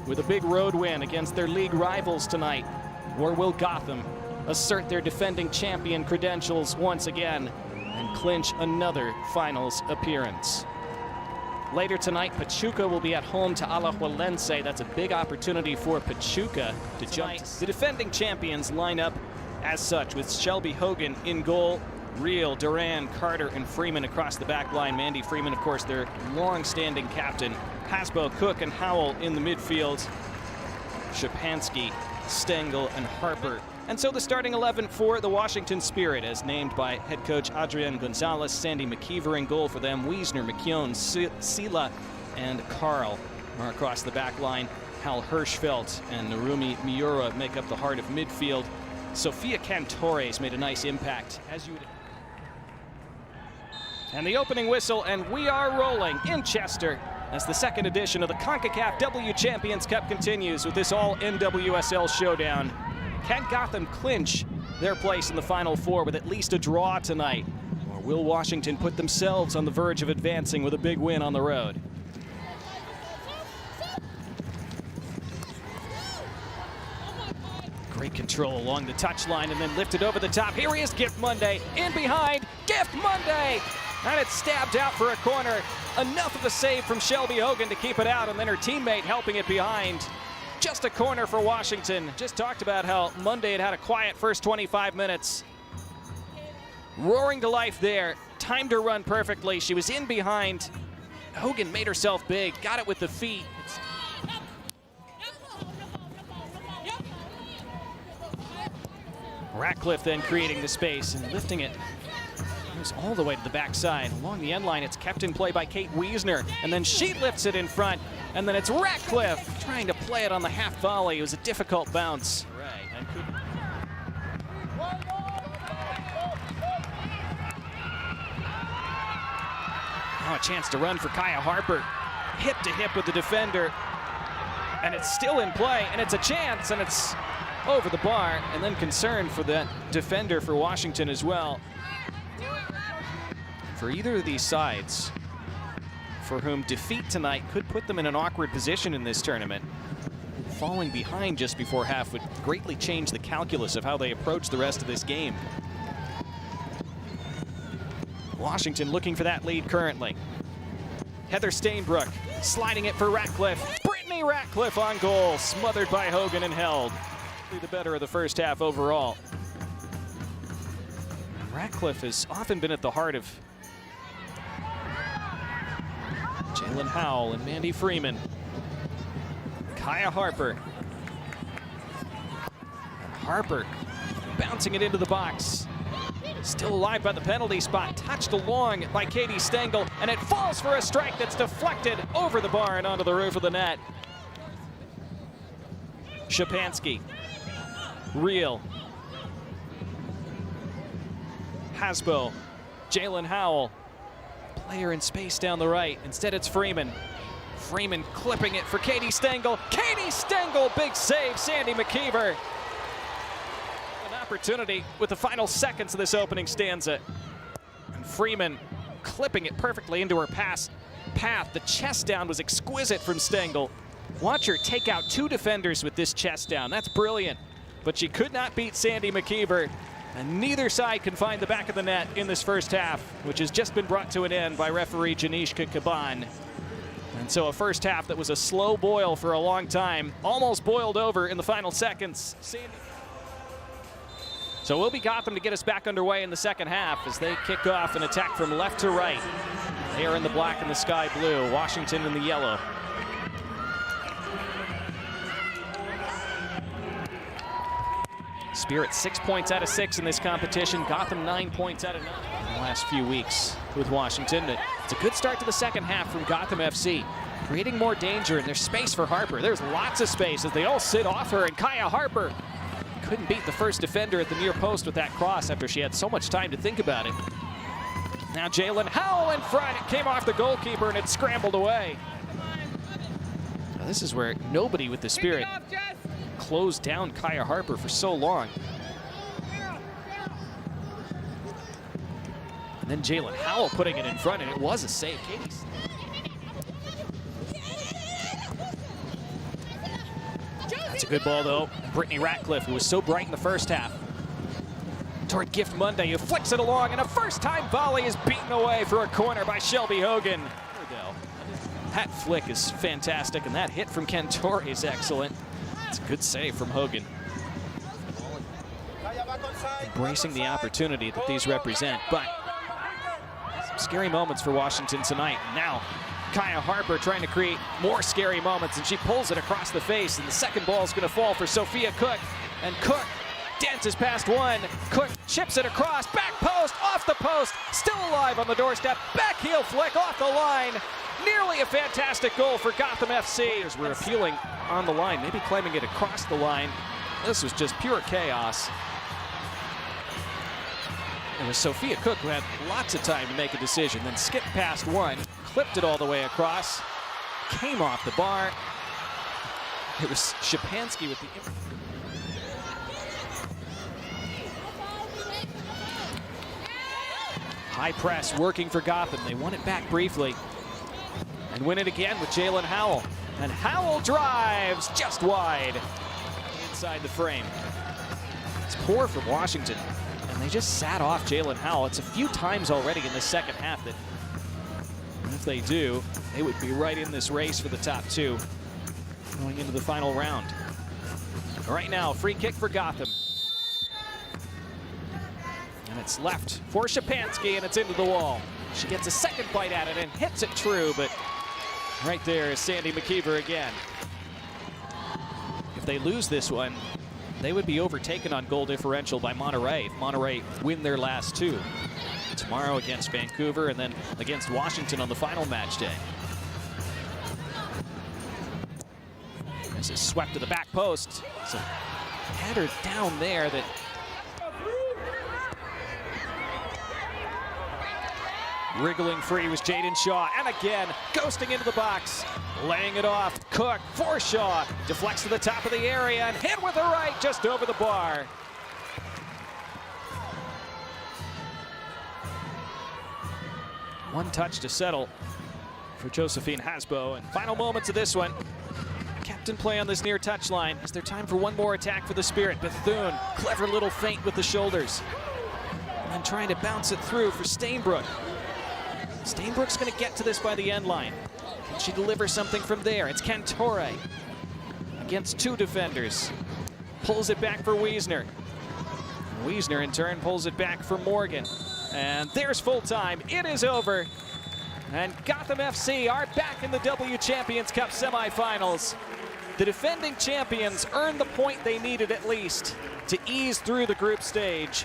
with a big road win against their league rivals tonight. Or will Gotham assert their defending champion credentials once again and clinch another finals appearance? Later tonight, Pachuca will be at home to Alajuelense. That's a big opportunity for Pachuca to jump. The defending champions line up as such, with Shelby Hogan in goal, Real, Duran, Carter, and Freeman across the back line. Mandy Freeman, of course, their long-standing captain. Hasbo, Cook, and Howell in the midfield. Shapansky, Stengel, and Harper. And so the starting 11 for the Washington Spirit, as named by head coach Adrian Gonzalez. Sandy McKeever in goal for them. Wiesner, McKeown, Sila, and Carl are across the back line. Hal Hirschfeld and Narumi Miura make up the heart of midfield. Sofia Cantores made a nice impact, as you would. And the opening whistle, and we are rolling in Chester as the second edition of the CONCACAF W Champions Cup continues with this all NWSL showdown. Can Gotham clinch their place in the Final Four with at least a draw tonight? Or will Washington put themselves on the verge of advancing with a big win on the road? Great control along the touchline and then lifted over the top. Here he is, Gift Monday, in behind, Gift Monday! And it's stabbed out for a corner. Enough of a save from Shelby Hogan to keep it out, and then her teammate helping it behind. Just a corner for Washington. Just talked about how Monday had a quiet first 25 minutes. Roaring to life there. Timed her run perfectly. She was in behind. Hogan made herself big. Got it with the feet. Ratcliffe then creating the space and lifting it. It was all the way to the backside. Along the end line, it's kept in play by Kate Wiesner. And then she lifts it in front. And then it's Ratcliffe trying to play it on the half volley. It was a difficult bounce. Now a chance to run for Kaya Harper. Hip to hip with the defender. And it's still in play, and it's a chance, and it's over the bar. And then concern for that defender for Washington as well. For either of these sides, for whom defeat tonight could put them in an awkward position in this tournament, falling behind just before half would greatly change the calculus of how they approach the rest of this game. Washington looking for that lead currently. Heather Stainbrook sliding it for Ratcliffe. Brittany Ratcliffe on goal, smothered by Hogan and held. The better of the first half overall. Ratcliffe has often been at the heart of Jalen Howell and Mandy Freeman. Kaya Harper. And Harper bouncing it into the box. Still alive by the penalty spot. Touched along by Katie Stengel, and it falls for a strike that's deflected over the bar and onto the roof of the net. Shapansky. Real. Hasbo. Jalen Howell. Player in space down the right. Instead, it's Freeman. Freeman clipping it for Katie Stengel. Katie Stengel, big save, Sandy McKeever. An opportunity with the final seconds of this opening stanza. And Freeman clipping it perfectly into her path. The chest down was exquisite from Stengel. Watch her take out two defenders with this chest down. That's brilliant. But she could not beat Sandy McKeever. And neither side can find the back of the net in this first half, which has just been brought to an end by referee Janishka Caban. And so a first half that was a slow boil for a long time, almost boiled over in the final seconds. So it will be Gotham to get us back underway in the second half as they kick off an attack from left to right. They are in the black and the sky blue, Washington in the yellow. Spirit 6 points out of 6 in this competition. Gotham 9 points out of 9 in the last few weeks with Washington. It's a good start to the second half from Gotham FC, creating more danger, and there's space for Harper. There's lots of space as they all sit off her, and Kaya Harper couldn't beat the first defender at the near post with that cross after she had so much time to think about it. Now Jalen Howell in front. It came off the goalkeeper and it scrambled away. Now this is where nobody with the Spirit closed down Kaya Harper for so long. And then Jalen Howell putting it in front, and it was a save. That's a good ball, though. Brittany Ratcliffe, who was so bright in the first half. Toward Gift Monday, who flicks it along, and a first-time volley is beaten away for a corner by Shelby Hogan. That flick is fantastic, and that hit from Cantore is excellent. It's a good save from Hogan. Embracing the opportunity that these represent, but some scary moments for Washington tonight. Now, Kaya Harper trying to create more scary moments, and she pulls it across the face, and the second ball is going to fall for Sophia Cook, and Cook dances past one. Cook chips it across, back post, off the post, still alive on the doorstep, back heel flick off the line. Nearly a fantastic goal for Gotham FC. As we're appealing on the line, maybe claiming it across the line. This was just pure chaos. It was Sophia Cook who had lots of time to make a decision, then skipped past one, clipped it all the way across, came off the bar. It was Shapansky with the... High press working for Gotham. They won it back briefly and win it again with Jalen Howell. And Howell drives just wide inside the frame. It's poor from Washington, and they just sat off Jalen Howell. It's a few times already in the second half that if they do, they would be right in this race for the top two going into the final round. Right now, free kick for Gotham. And it's left for Shapansky, and it's into the wall. She gets a second bite at it and hits it true, but right there is Sandy McKeever again. If they lose this one, they would be overtaken on goal differential by Monterey if Monterey win their last two. Tomorrow against Vancouver and then against Washington on the final match day. This is swept to the back post. It's a header down there that wriggling free was Jaden Shaw, and again, ghosting into the box, laying it off. Cook for Shaw, deflects to the top of the area, and hit with the right just over the bar. One touch to settle for Josephine Hasbo, and final moments of this one. Captain play on this near touchline. Is there time for one more attack for the Spirit? Bethune, clever little feint with the shoulders, and then trying to bounce it through for Stainbrook. Stainbrook's going to get to this by the end line. Can she deliver something from there? It's Cantore against two defenders. Pulls it back for Wiesner. Wiesner in turn pulls it back for Morgan. And there's full time. It is over. And Gotham FC are back in the W Champions Cup semifinals. The defending champions earned the point they needed at least to ease through the group stage.